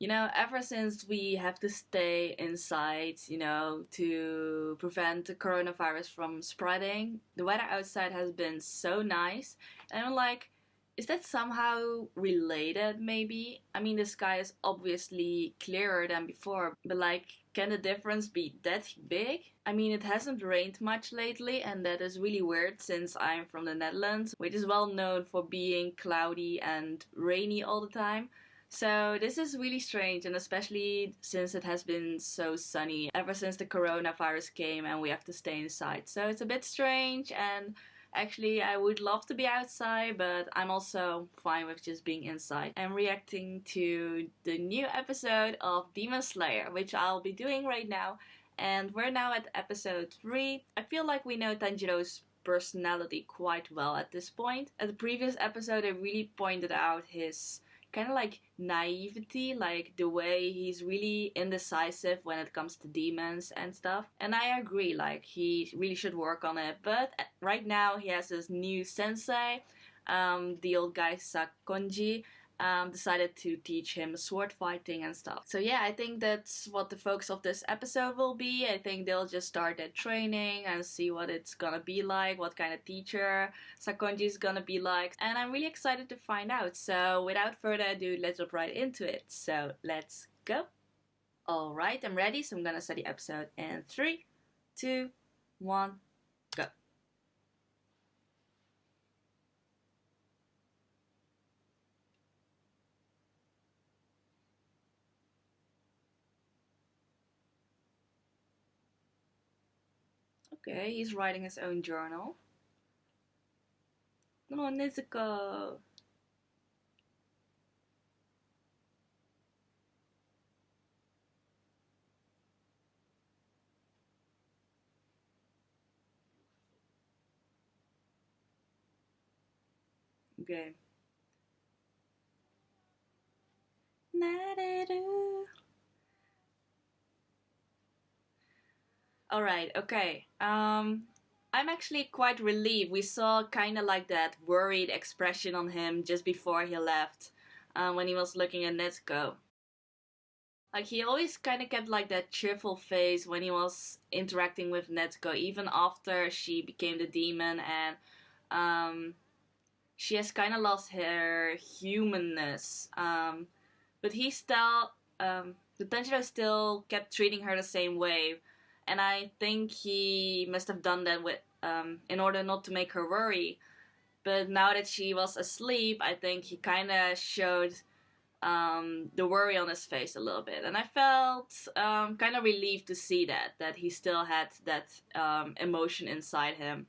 Ever since we have to stay inside, to prevent the coronavirus from spreading, the weather outside has been so nice. And I'm like, is that somehow related, maybe? I mean, the sky is obviously clearer than before, but like, can the difference be that big? I mean, it hasn't rained much lately, and that is really weird since I'm from the Netherlands, which is well known for being cloudy and rainy all the time. So this is really strange, and especially since it has been so sunny ever since the coronavirus came and we have to stay inside. So it's a bit strange, and actually I would love to be outside, but I'm also fine with just being inside. I'm reacting to the new episode of Demon Slayer, which I'll be doing right now. And we're now at episode 3. I feel like we know Tanjiro's personality quite well at this point. At the previous episode, I really pointed out his kind of like naivety, like the way he's really indecisive when it comes to demons and stuff. And I agree, like he really should work on it. But right now he has this new sensei, the old guy Sakonji, decided to teach him sword fighting and stuff. So yeah, I think that's what the focus of this episode will be. I think they'll just start their training and see what it's gonna be like, what kind of teacher Sakonji is gonna be like, and I'm really excited to find out. So without further ado, let's jump right into it. So let's go. Alright, I'm ready, so I'm gonna start the episode in 3, 2, 1, go. Okay, he's writing his own journal. No, Nezuko. Okay. Nareru. Alright, okay. I'm actually quite relieved. We saw kind of like that worried expression on him just before he left, when he was looking at Nezuko. Like, he always kind of kept like that cheerful face when he was interacting with Nezuko, even after she became the demon, and um, she has kind of lost her humanness. But he still, the Tanjiro still kept treating her the same way, and I think he must have done that with, in order not to make her worry. But now that she was asleep, I think he kind of showed the worry on his face a little bit, and I felt kind of relieved to see that he still had that emotion inside him.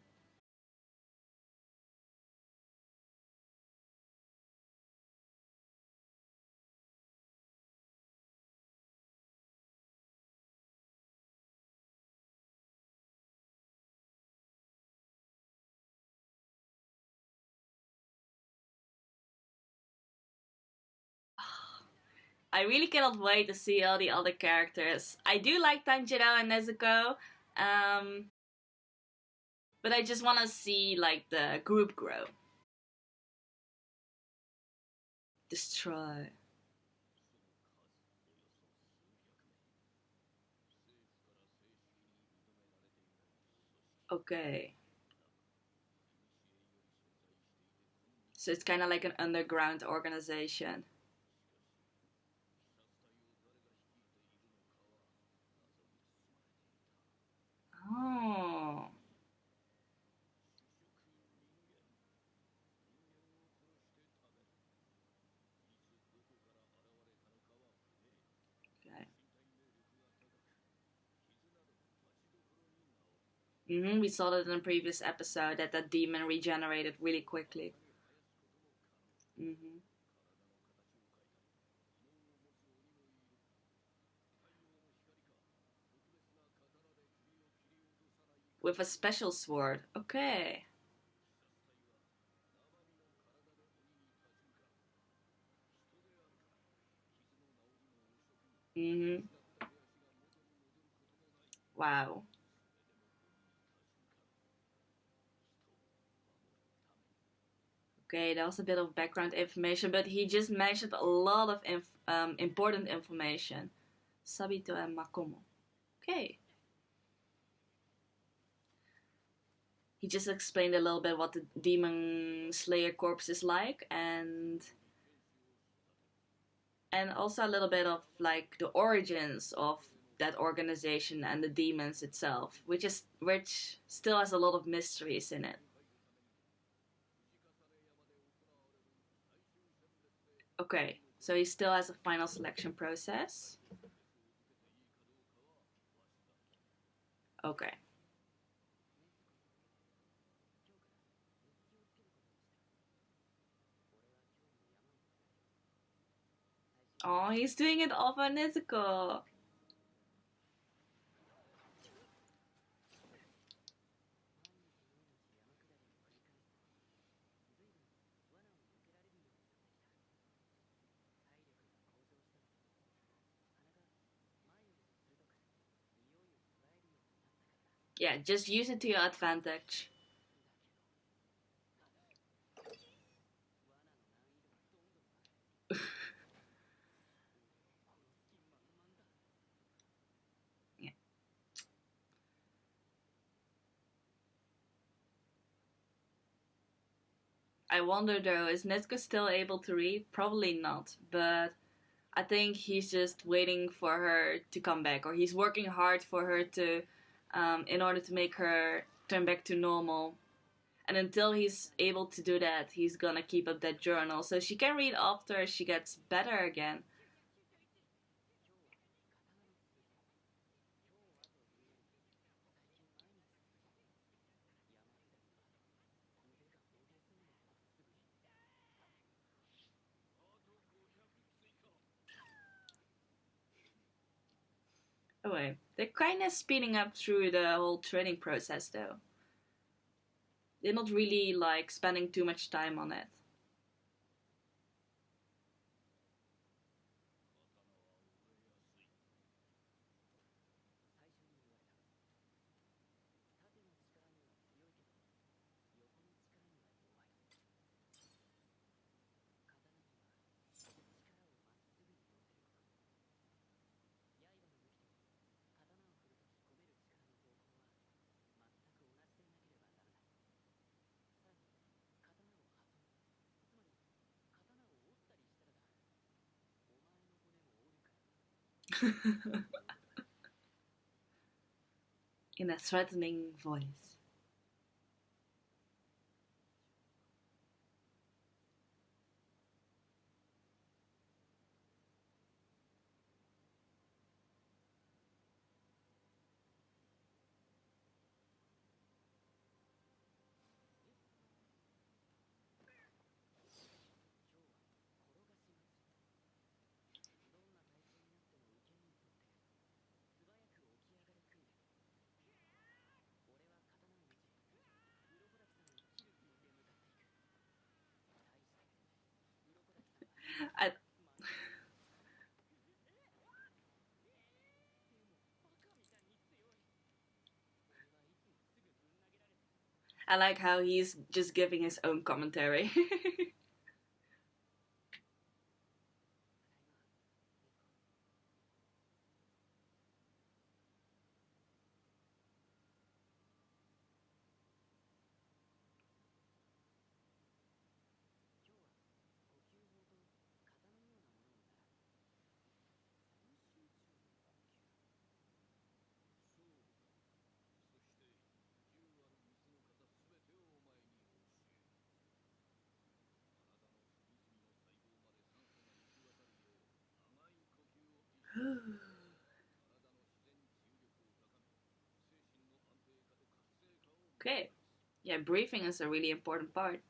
I really cannot wait to see all the other characters. I do like Tanjiro and Nezuko, um, but I just want to see like the group grow. Destroy. Okay. So it's kind of like an underground organization. Oh. Okay. We saw that in a previous episode that that demon regenerated really quickly. hmm With a special sword. Okay. hmm Wow. Okay, that was a bit of background information, but he just mentioned a lot of important information. Sabito and Makomo. Okay. He just explained a little bit what the Demon Slayer Corps is like, and also a little bit of like the origins of that organization and the demons itself, which still has a lot of mysteries in it. Okay, so he still has a final selection process. Okay. Oh, he's doing it all for Nezuko. Yeah, just use it to your advantage. Yeah. I wonder though, is Nezuko still able to read? Probably not, but I think he's just waiting for her to come back, or he's working hard for her to, in order to make her turn back to normal. And until he's able to do that, he's gonna keep up that journal so she can read after she gets better again. Oh wait, they're kind of speeding up through the whole training process though. They're not really like spending too much time on it. In a threatening voice. I I like how he's just giving his own commentary. Okay. Yeah, briefing is a really important part.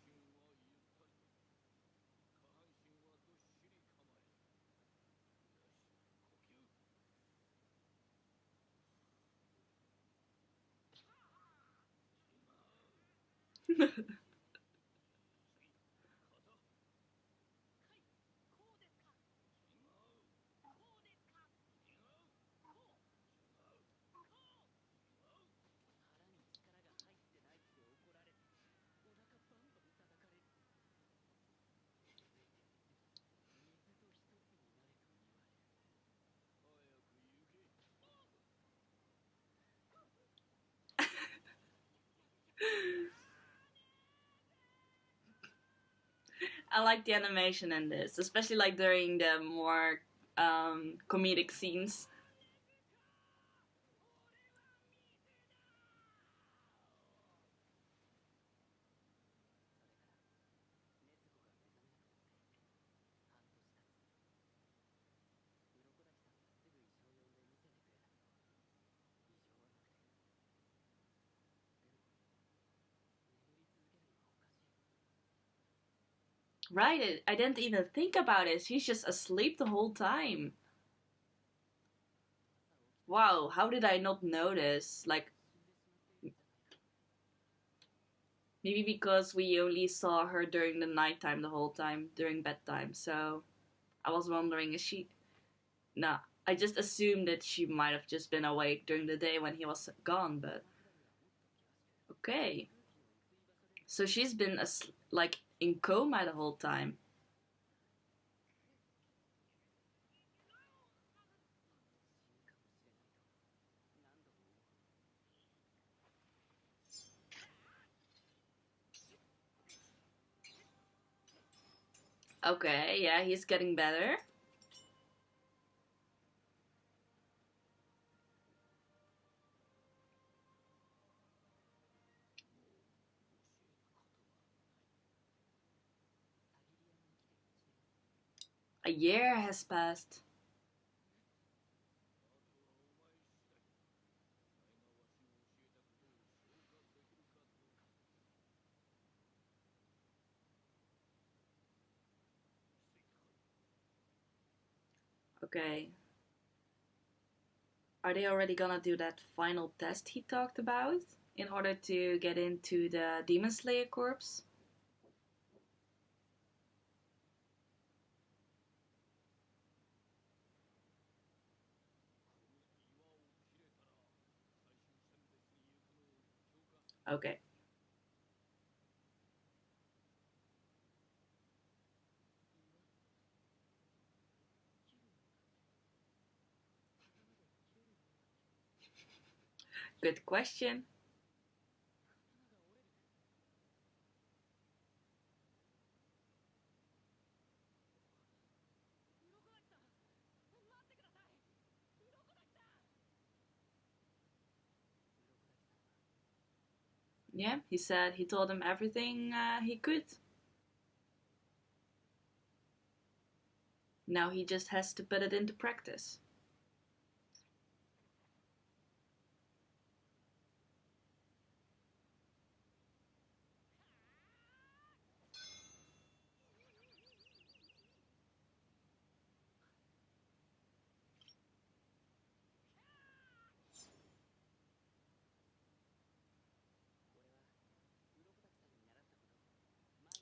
I like the animation in this, especially like during the more comedic scenes. Right, I didn't even think about it. She's just asleep the whole time. Wow, how did I not notice? Like, maybe because we only saw her during the nighttime the whole time, during bedtime. So I was wondering, is she. Nah, I just assumed that she might have just been awake during the day when he was gone, but. Okay. So she's been, like, in coma the whole time. Okay, yeah, he's getting better. A year has passed. Okay. Are they already gonna do that final test he talked about in order to get into the Demon Slayer Corps? Okay. Good question. Yeah, he said he told him everything he could. Now he just has to put it into practice.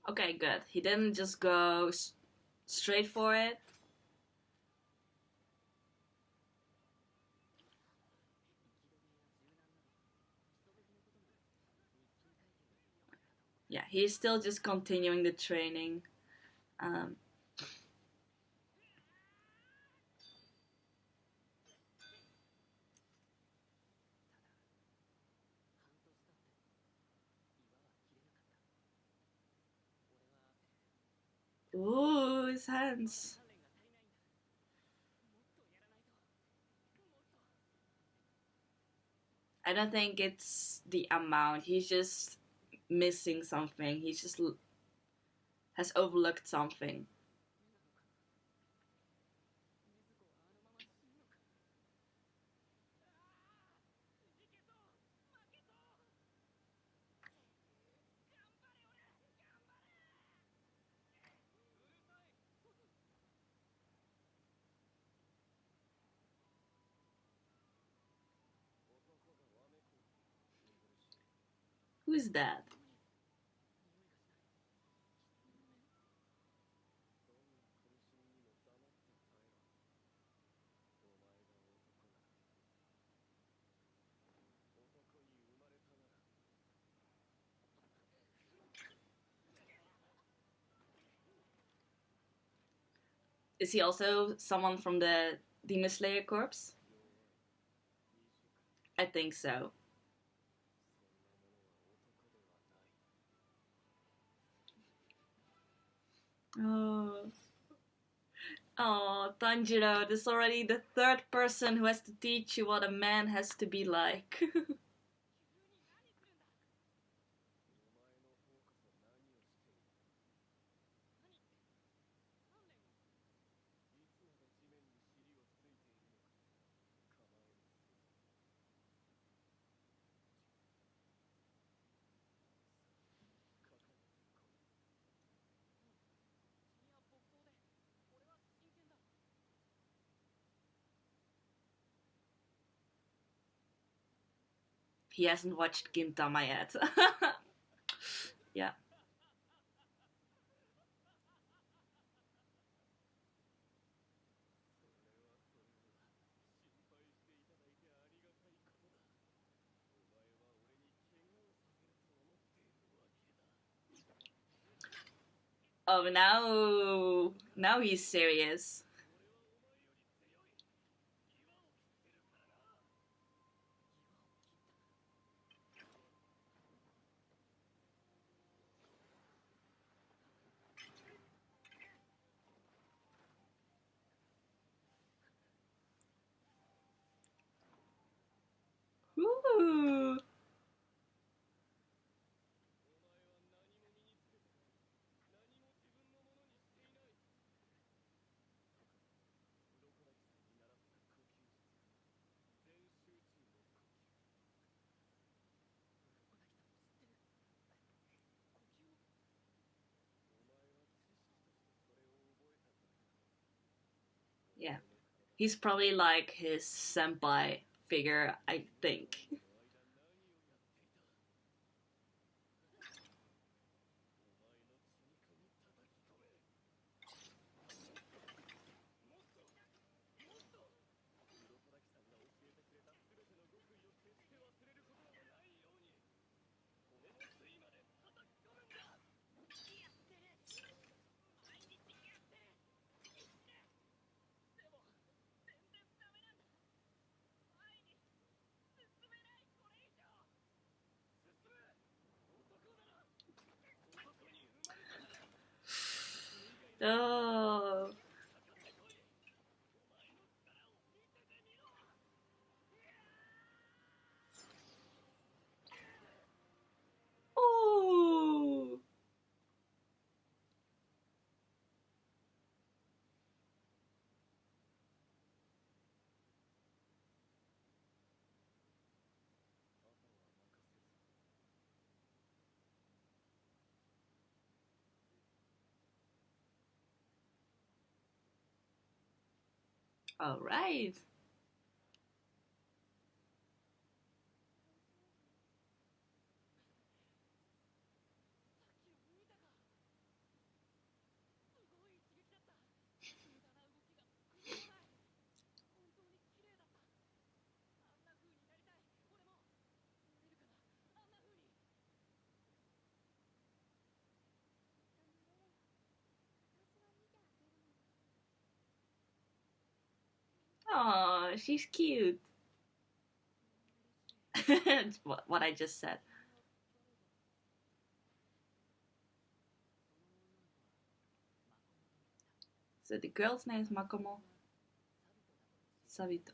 Okay, good. He didn't just go straight for it. Yeah, he's still just continuing the training. Um, ooh, his hands. I don't think it's the amount. He's just missing something. He just has overlooked something. Who's that? Is he also someone from the Demon Slayer Corps? I think so. Oh. Oh, Tanjiro, this is already the third person who has to teach you what a man has to be like. He hasn't watched Gintama yet. Yeah. Oh, now he's serious. Ooh. Yeah. He's probably like his senpai figure, I think. Oh. Oh. All right. Oh, she's cute. It's what I just said. So the girl's name is Makomo Sabito.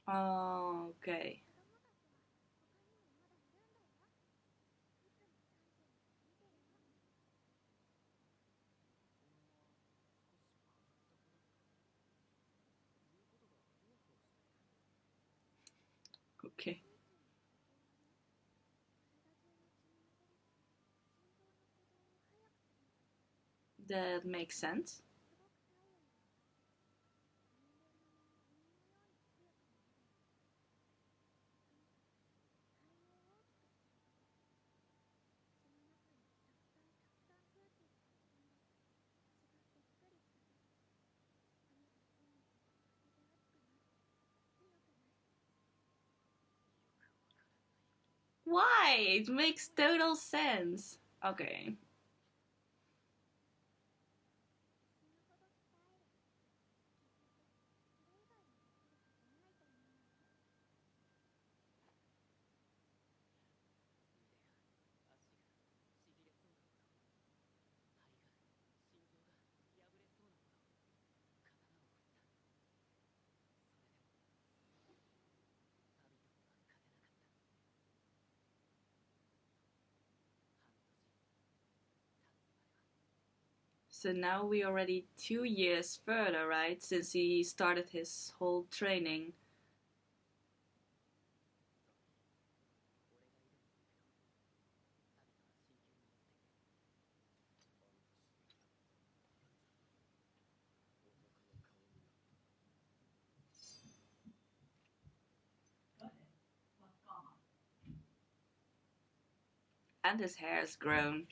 Oh, okay. Okay. That makes sense. Why? It makes total sense. Okay. So now we already 2 years further, right? Since he started his whole training. And his hair has grown.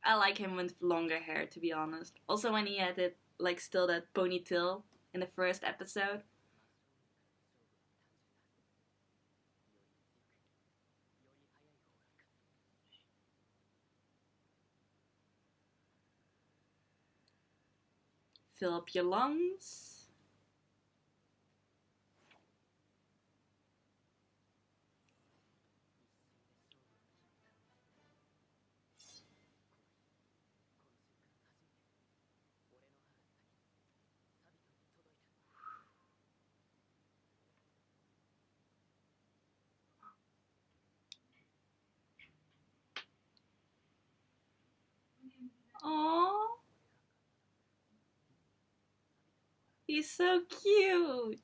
I like him with longer hair, to be honest. Also, when he had it, like, still that ponytail in the first episode. Fill up your lungs. Aww, he's so cute.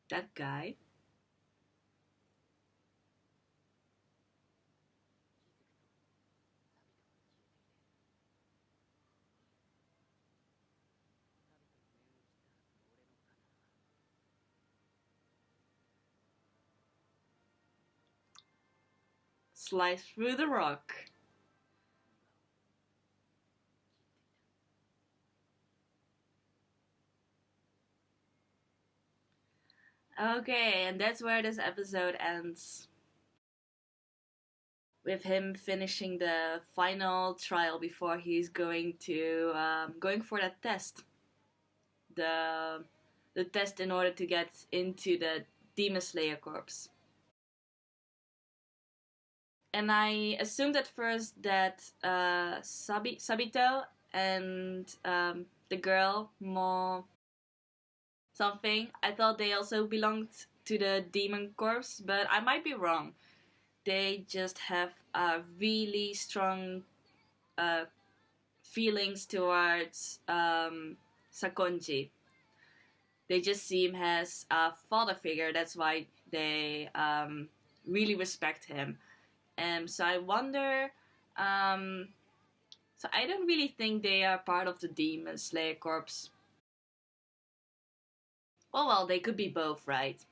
That guy. Slice through the rock. Okay, and that's where this episode ends. With him finishing the final trial before he's going for that test. The the test in order to get into the Demon Slayer Corps. And I assumed at first that Sabito and the girl, Mo something, I thought they also belonged to the Demon Corps, but I might be wrong. They just have really strong uh, feelings towards Sakonji. They just see him as a father figure. That's why they really respect him. So I wonder. Um, so I don't really think they are part of the Demon Slayer Corps. Well, they could be both, right?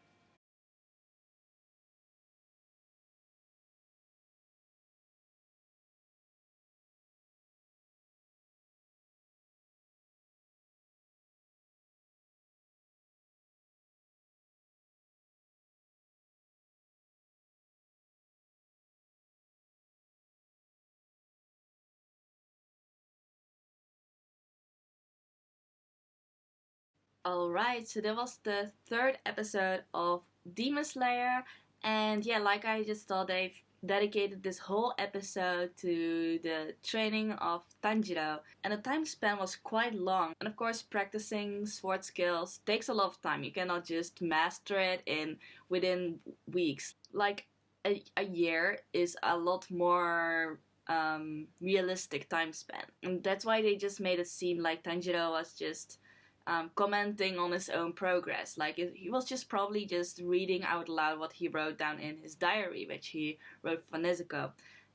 Alright, so that was the third episode of Demon Slayer. And yeah, like I just thought, they've dedicated this whole episode to the training of Tanjiro. And the time span was quite long. And of course, practicing sword skills takes a lot of time. You cannot just master it in within weeks. Like a year is a lot more realistic time span. And that's why they just made it seem like Tanjiro was just commenting on his own progress. Like he was just probably just reading out loud what he wrote down in his diary, which he wrote for Nezuko.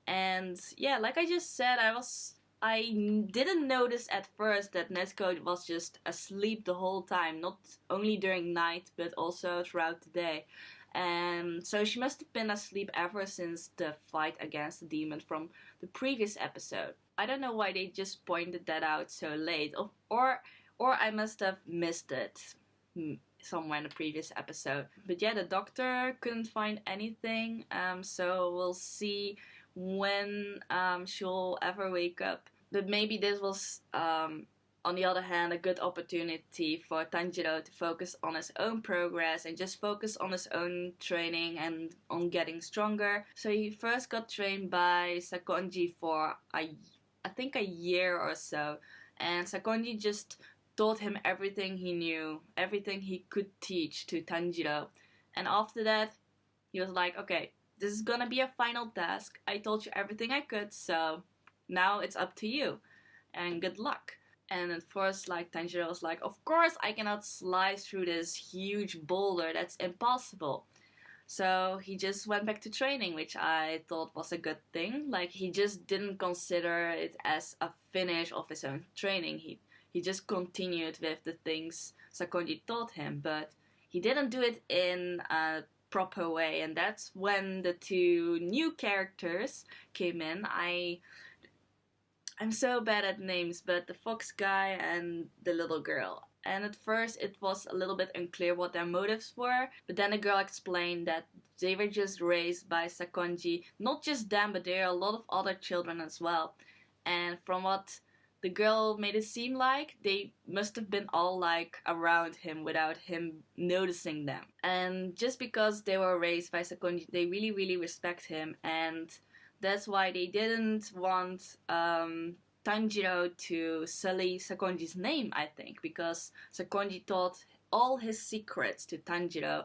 And yeah, like I just said, I was didn't notice at first that Nezuko was just asleep the whole time, not only during night but also throughout the day. And so she must have been asleep ever since the fight against the demon from the previous episode. I don't know why they just pointed that out so late, or I must have missed it somewhere in the previous episode. But yeah, the doctor couldn't find anything, so we'll see when she'll ever wake up. But maybe this was, on the other hand, a good opportunity for Tanjiro to focus on his own progress and just focus on his own training and on getting stronger. So he first got trained by Sakonji for I think a year or so, and Sakonji just taught him everything he knew, everything he could teach to Tanjiro. And after that, he was like, okay, this is gonna be a final task. I told you everything I could, so now it's up to you. And good luck. And at first, like, Tanjiro was like, of course I cannot slice through this huge boulder, that's impossible. So he just went back to training, which I thought was a good thing. Like, he just didn't consider it as a finish of his own training. He just continued with the things Sakonji taught him, but he didn't do it in a proper way, and that's when the two new characters came in. I'm so bad at names, but the fox guy and the little girl. And at first it was a little bit unclear what their motives were, but then the girl explained that they were just raised by Sakonji. Not just them, but there are a lot of other children as well. And from what the girl made it seem like, they must have been all like around him without him noticing them. And just because they were raised by Sakonji, they really, really respect him, and that's why they didn't want Tanjiro to sully Sakonji's name, I think, because Sakonji taught all his secrets to Tanjiro,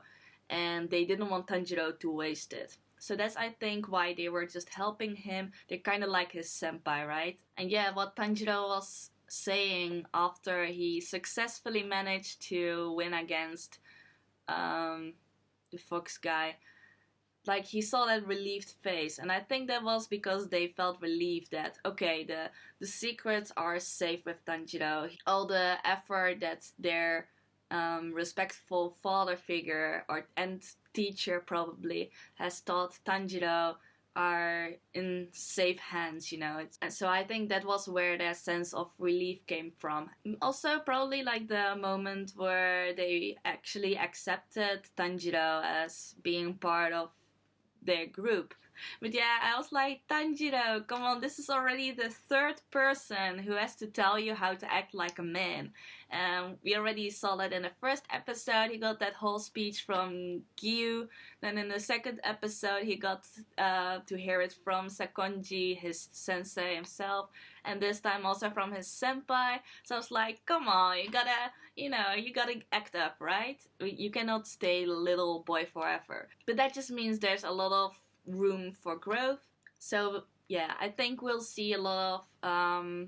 and they didn't want Tanjiro to waste it. So that's, I think, why they were just helping him. They're kind of like his senpai, right? And yeah, what Tanjiro was saying after he successfully managed to win against the fox guy, like, he saw that relieved face, and I think that was because they felt relieved that, okay, the secrets are safe with Tanjiro. All the effort that their respectful father figure and teacher probably has taught Tanjiro are in safe hands, you know. And so I think that was where their sense of relief came from. Also, probably like the moment where they actually accepted Tanjiro as being part of their group. But yeah, I was like, Tanjiro, come on, this is already the third person who has to tell you how to act like a man. We already saw that in the first episode. He got that whole speech from Gyu. Then in the second episode, he got to hear it from Sakonji, his sensei himself. And this time also from his senpai. So I was like, come on, you gotta act up, right? You cannot stay little boy forever. But that just means there's a lot of room for growth. So yeah, I think we'll see a lot of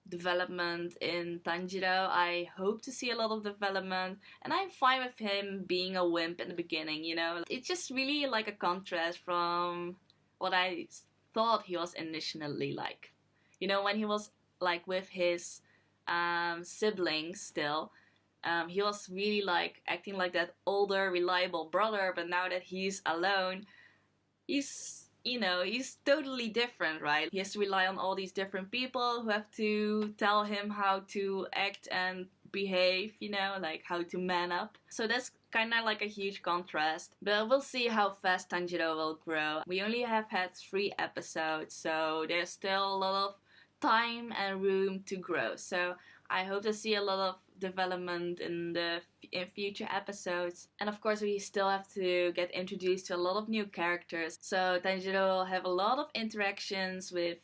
development in Tanjiro. I hope to see a lot of development, and I'm fine with him being a wimp in the beginning, you know. It's just really like a contrast from what I thought he was initially like. You know, when he was like with his siblings still, he was really like acting like that older, reliable brother, but now that he's alone, he's totally different, right? He has to rely on all these different people who have to tell him how to act and behave, you know, like how to man up. So that's kind of like a huge contrast. But we'll see how fast Tanjiro will grow. We only have had 3 episodes, so there's still a lot of time and room to grow. So I hope to see a lot of development in future episodes. And of course, we still have to get introduced to a lot of new characters. So Tanjiro will have a lot of interactions with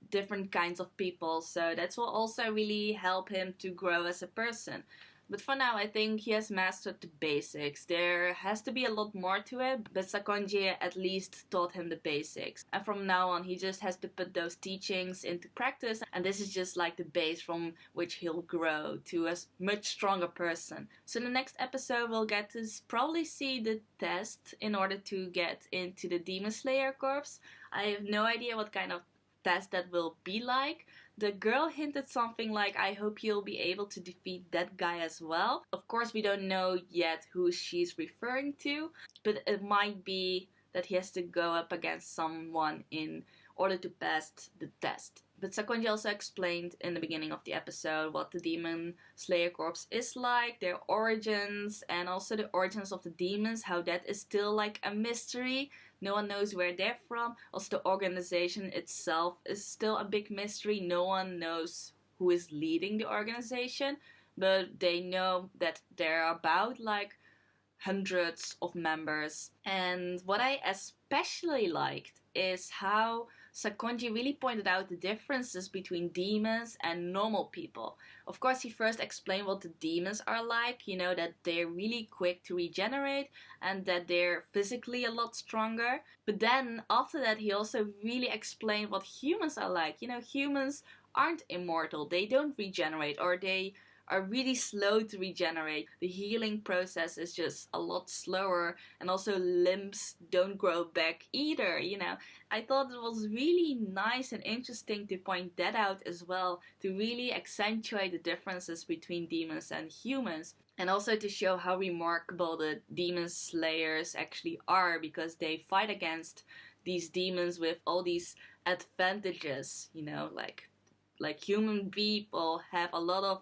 different kinds of people. So that will also really help him to grow as a person. But for now, I think he has mastered the basics. There has to be a lot more to it, but Sakonji at least taught him the basics. And from now on, he just has to put those teachings into practice, and this is just like the base from which he'll grow to a much stronger person. So in the next episode, we'll get to probably see the test in order to get into the Demon Slayer Corps. I have no idea what kind of test that will be like. The girl hinted something like, I hope you'll be able to defeat that guy as well. Of course, we don't know yet who she's referring to, but it might be that he has to go up against someone in order to pass the test. But Sakonji also explained in the beginning of the episode what the Demon Slayer Corps is like, their origins, and also the origins of the demons, how that is still like a mystery. No one knows where they're from. Also, the organization itself is still a big mystery. No one knows who is leading the organization, but they know that there are about like hundreds of members. And what I especially liked is how Sakonji really pointed out the differences between demons and normal people. Of course, he first explained what the demons are like, you know, that they're really quick to regenerate and that they're physically a lot stronger. But then after that, he also really explained what humans are like. You know, humans aren't immortal, they don't regenerate, or they are really slow to regenerate. The healing process is just a lot slower, and also limbs don't grow back either, you know. I thought it was really nice and interesting to point that out as well, to really accentuate the differences between demons and humans. And also to show how remarkable the demon slayers actually are, because they fight against these demons with all these advantages, you know, like human people have a lot of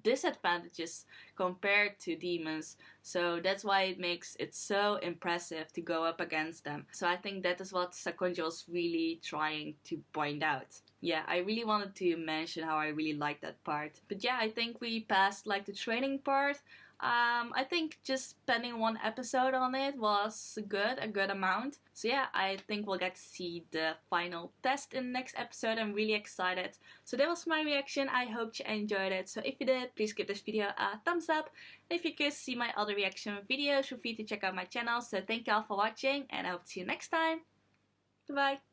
disadvantages compared to demons, so that's why it makes it so impressive to go up against them. So I think that is what Sakonji was really trying to point out. Yeah, I really wanted to mention how I really liked that part. But yeah, I think we passed like the training part. I think just spending one episode on it was a good amount. So yeah, I think we'll get to see the final test in the next episode. I'm really excited. So that was my reaction. I hope you enjoyed it. So if you did, please give this video a thumbs up. And if you could see my other reaction videos, feel free to check out my channel. So thank you all for watching, and I hope to see you next time. Bye bye.